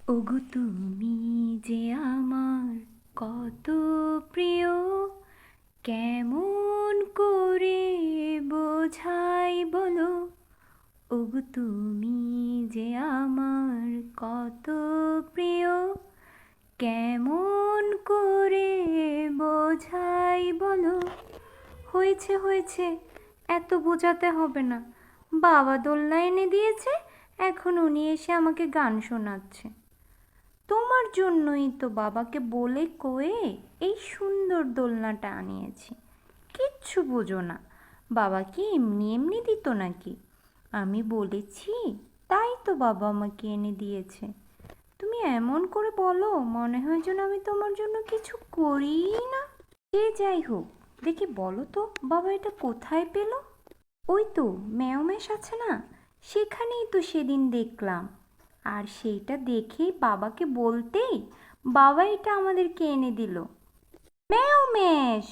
ওগো তুমি যে আমার কত প্রিয়, কেমন করে বোঝাই বলো। ওগো তুমি যে আমার কত প্রিয়, কেমন করে বোঝাই বলো। হয়েছে হয়েছে, এত বোঝাতে হবে না। বাবা দোলনা এনে দিয়েছে, এখন উনি এসে আমাকে গান শোনাচ্ছে। তোমার জন্যই তো বাবাকে বলে কয়ে এই সুন্দর দোলনাটা আনিয়েছি। কিচ্ছু বোঝো না, বাবা কি এমনি এমনি দিত নাকি? আমি বলেছি, তাই তো বাবা আমাকে এনে দিয়েছে। তুমি এমন করে বলো, মনে হয় যেন আমি তোমার জন্য কিছু করিই না। সে যাই হোক, দেখি বলো তো বাবা এটা কোথায় পেলো? ওই তো ম্যাওমেশ আছে না, সেখানেই তো সেদিন দেখলাম। আর সেইটা দেখেই বাবাকে বলতেই বাবা এটা আমাদেরকে এনে দিল। ম্যাওমেশ,